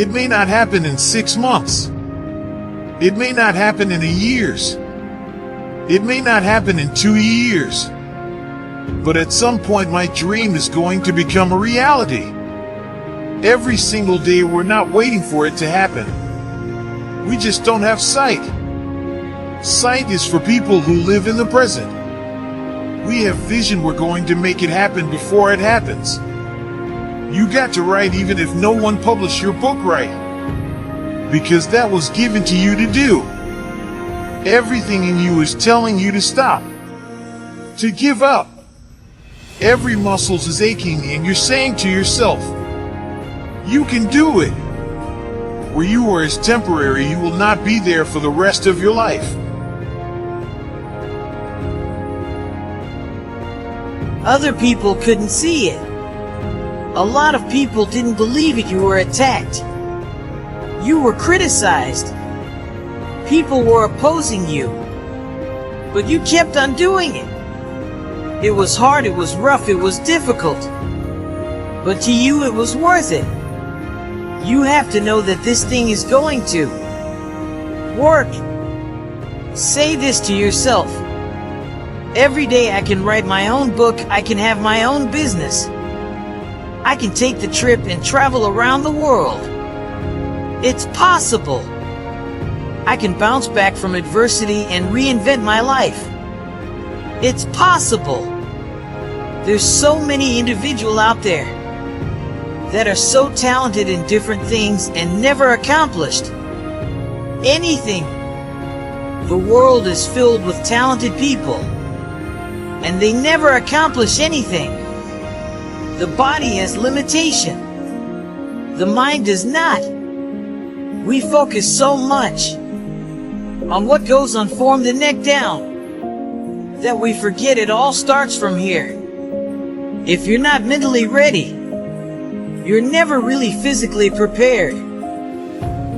It may not happen in 6 months. It may not happen in a years. It may not happen in 2 years. But at some point my dream is going to become a reality. Every single day we're not waiting for it to happen. We just don't have sight. Sight is for people who live in the present. We have vision we're going to make it happen before it happens. You got to write even if no one published your book right. Because that was given to you to do. Everything in you is telling you to stop. To give up. Every muscle is aching and you're saying to yourself, you can do it. Where you are is temporary, you will not be there for the rest of your life. Other people couldn't see it. A lot of people didn't believe it. You were attacked. You were criticized. People were opposing you. But you kept on doing it. It was hard, it was rough, it was difficult. But to you it was worth it. You have to know that this thing is going to work. Say this to yourself. Every day I can write my own book, I can have my own business. I can take the trip and travel around the world. It's possible. I can bounce back from adversity and reinvent my life. It's possible. There's so many individuals out there that are so talented in different things and never accomplished anything. The world is filled with talented people, and they never accomplish anything. The body has limitation. The mind does not. We focus so much on what goes on from the neck down that we forget it all starts from here. If you're not mentally ready, you're never really physically prepared.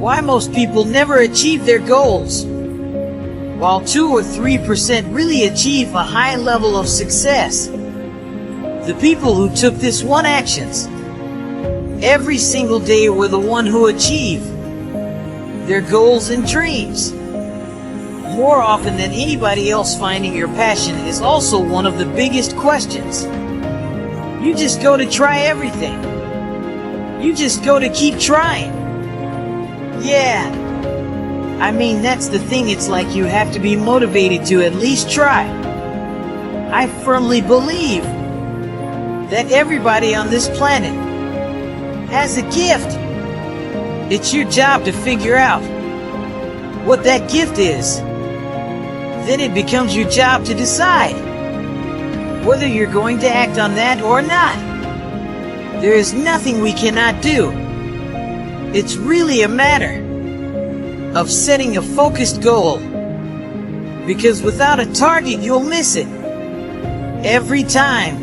Why most people never achieve their goals, while 2 or 3% really achieve a high level of success. The people who took this one actions every single day were the one who achieved their goals and dreams. More often than anybody else, finding your passion is also one of the biggest questions. You just go to try everything. You just go to keep trying. Yeah. I mean, that's the thing. It's like you have to be motivated to at least try. I firmly believe that everybody on this planet has a gift. It's your job to figure out what that gift is. Then it becomes your job to decide whether you're going to act on that or not. There is nothing we cannot do. It's really a matter of setting a focused goal. Because without a target, you'll miss it. Every time.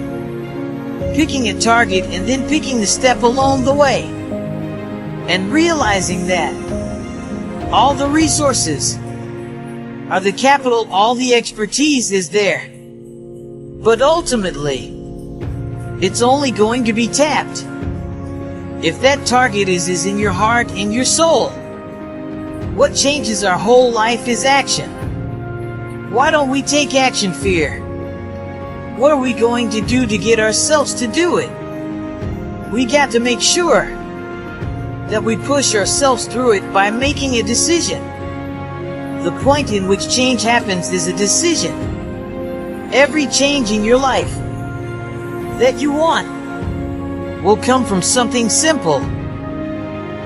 Picking a target and then picking the step along the way. And realizing that all the resources are the capital, all the expertise is there. But ultimately, it's only going to be tapped if that target is in your heart and your soul. What changes our whole life is action. Why don't we take action, fear? What are we going to do to get ourselves to do it? We got to make sure that we push ourselves through it by making a decision. The point in which change happens is a decision. Every change in your life that you want will come from something simple.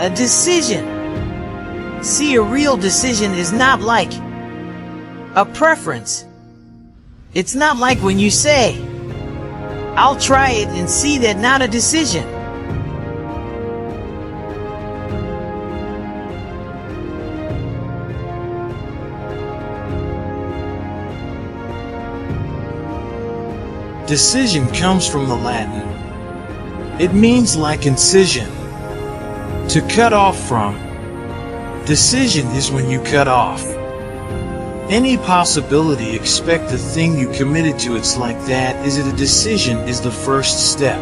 A decision. See, a real decision is not like a preference. It's not like when you say, I'll try it and see, that not a decision. Decision comes from the Latin. It means like incision, to cut off from. Decision is when you cut off any possibility, expect the thing you committed to. It's like that. Is it a decision is the first step.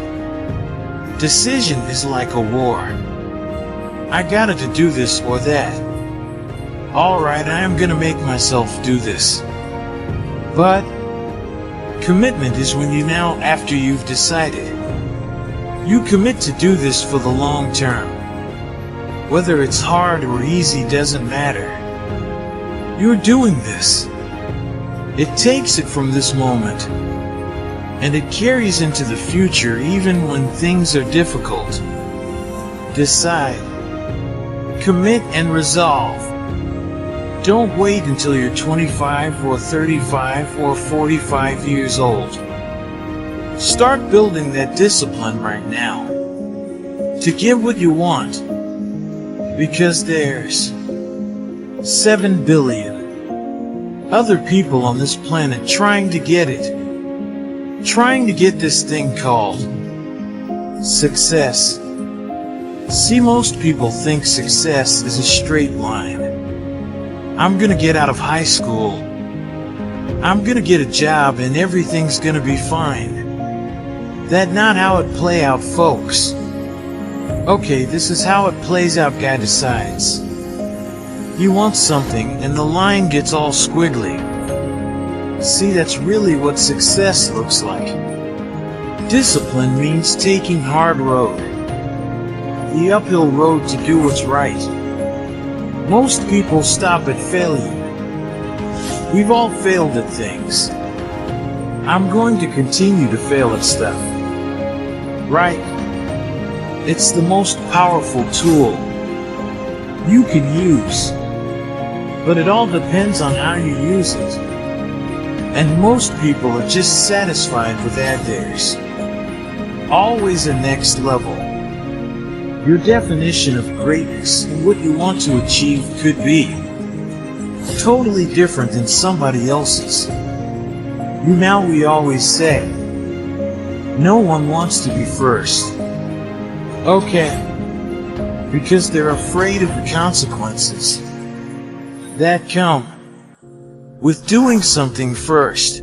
Decision is like a war. I gotta to do this or that. Alright, I am gonna make myself do this. But commitment is when you now, after you've decided, you commit to do this for the long term. Whether it's hard or easy doesn't matter. You're doing this. It takes it from this moment, and it carries into the future even when things are difficult. Decide, commit, and resolve. Don't wait until you're 25 or 35 or 45 years old. Start building that discipline right now to get what you want, because there's 7 billion other people on this planet trying to get it. Trying to get this thing called success. See, most people think success is a straight line. I'm gonna get out of high school. I'm gonna get a job and everything's gonna be fine. That's not how it play out, folks. Okay, this is how it plays out. Guy decides he wants something and the line gets all squiggly. See, that's really what success looks like. Discipline means taking hard road, the uphill road to do what's right. Most people stop at failure. We've all failed at things. I'm going to continue to fail at stuff. Right? It's the most powerful tool you can use. But it all depends on how you use it. And most people are just satisfied with theirs. Always a next level. Your definition of greatness and what you want to achieve could be totally different than somebody else's. We always say, no one wants to be first. Okay. Because they're afraid of the consequences that come with doing something first.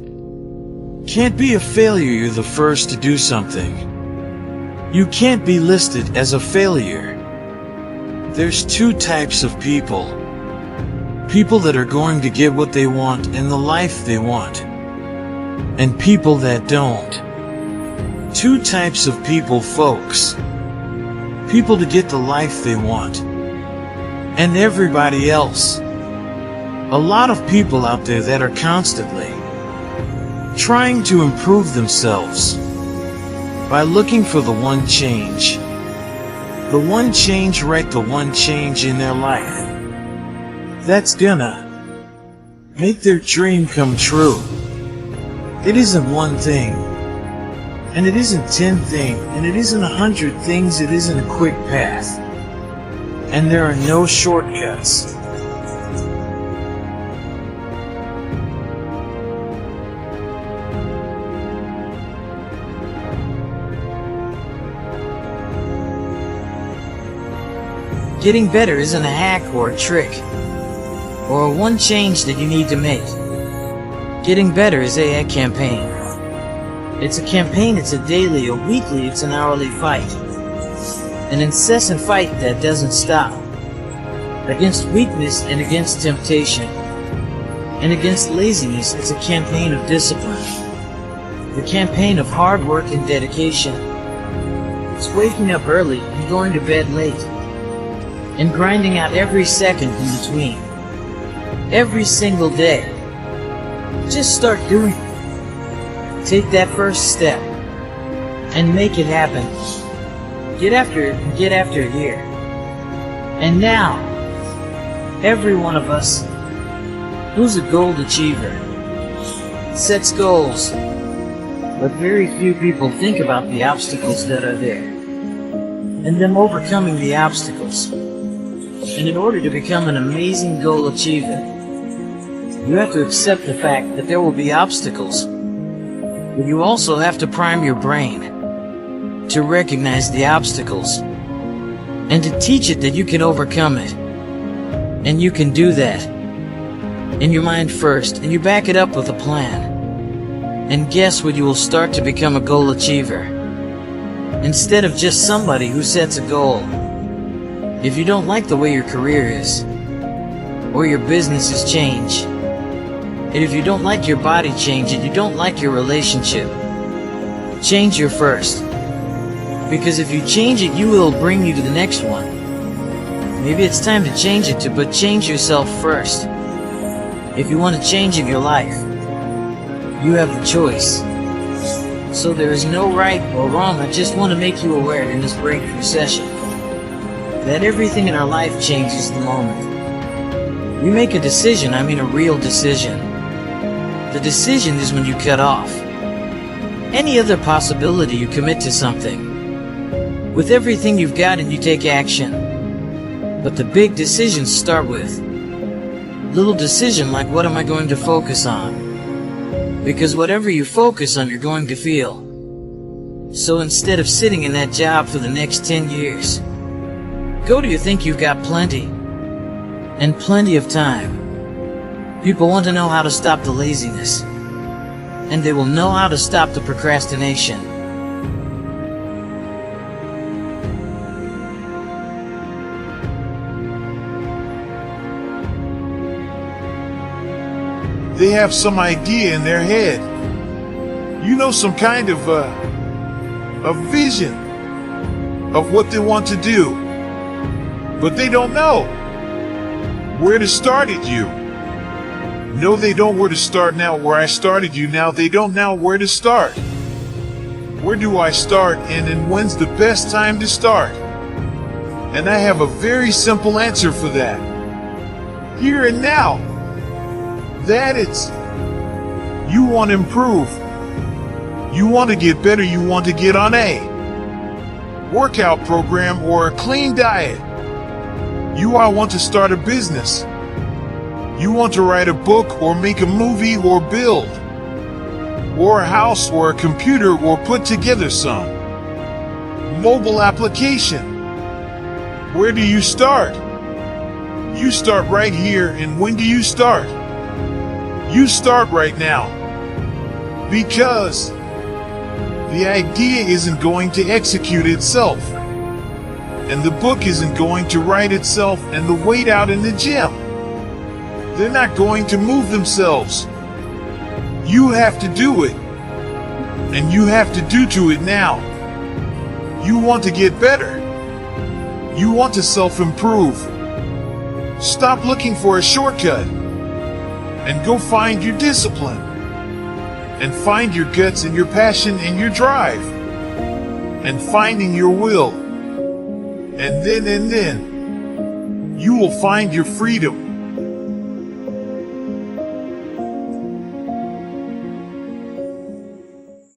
Can't be a failure you're the first to do something. You can't be listed as a failure. There's 2 types of people. People that are going to get what they want and the life they want. And people that don't. 2 types of people, folks. People to get the life they want. And everybody else. A lot of people out there that are constantly trying to improve themselves by looking for the one change. The one change, right? The one change in their life that's gonna make their dream come true. It isn't one thing, and it isn't 10 things, and it isn't 100 things. It isn't a quick path, and there are no shortcuts. Getting better isn't a hack or a trick, or a one change that you need to make. Getting better is a campaign. It's a campaign, it's a daily, a weekly, it's an hourly fight. An incessant fight that doesn't stop. Against weakness and against temptation. And against laziness, it's a campaign of discipline. The campaign of hard work and dedication. It's waking up early and going to bed late. And grinding out every second in between. Every single day. Just start doing it. Take that first step. And make it happen. Get after it and get after it here. And now, every one of us who's a goal achiever sets goals. But very few people think about the obstacles that are there. And them overcoming the obstacles. And in order to become an amazing goal achiever, you have to accept the fact that there will be obstacles. But you also have to prime your brain to recognize the obstacles and to teach it that you can overcome it. And you can do that in your mind first, and you back it up with a plan. And guess what? You will start to become a goal achiever. Instead of just somebody who sets a goal If you don't like the way your career is, or your business has changed, and if you don't like your body change and you don't like your relationship, change your first. Because if you change it, you will bring you to the next one. Maybe it's time to change it but change yourself first. If you want to change in your life, you have the choice. So there is no right or wrong. I just want to make you aware in this breakthrough session that everything in our life changes the moment you make a decision. I mean a real decision. The decision is when you cut off any other possibility. You commit to something with everything you've got and you take action. But the big decisions start with little decision like, what am I going to focus on? Because whatever you focus on, you're going to feel. So instead of sitting in that job for the next 10 years, go to you think you've got plenty and plenty of time. People want to know how to stop the laziness, and they will know how to stop the procrastination. They have some idea in their head. You know, some kind of a vision of what they want to do. But they don't know where to start it. You. No, they don't where to start now. Where I started you now, they don't know where to start. Where do I start and when's the best time to start? And I have a very simple answer for that. Here and now. That it's, you want to improve. You want to get better. You want to get on a workout program or a clean diet. You want to start a business. You want to write a book or make a movie or build or a house or a computer or put together some mobile application. Where do you start? You start right here. And when do you start? You start right now. Because the idea isn't going to execute itself. And the book isn't going to write itself, and the weight out in the gym, they're not going to move themselves. You have to do it. And you have to do to it now. You want to get better. You want to self-improve. Stop looking for a shortcut. And go find your discipline. And find your guts and your passion and your drive. And finding your will. And then you will find your freedom.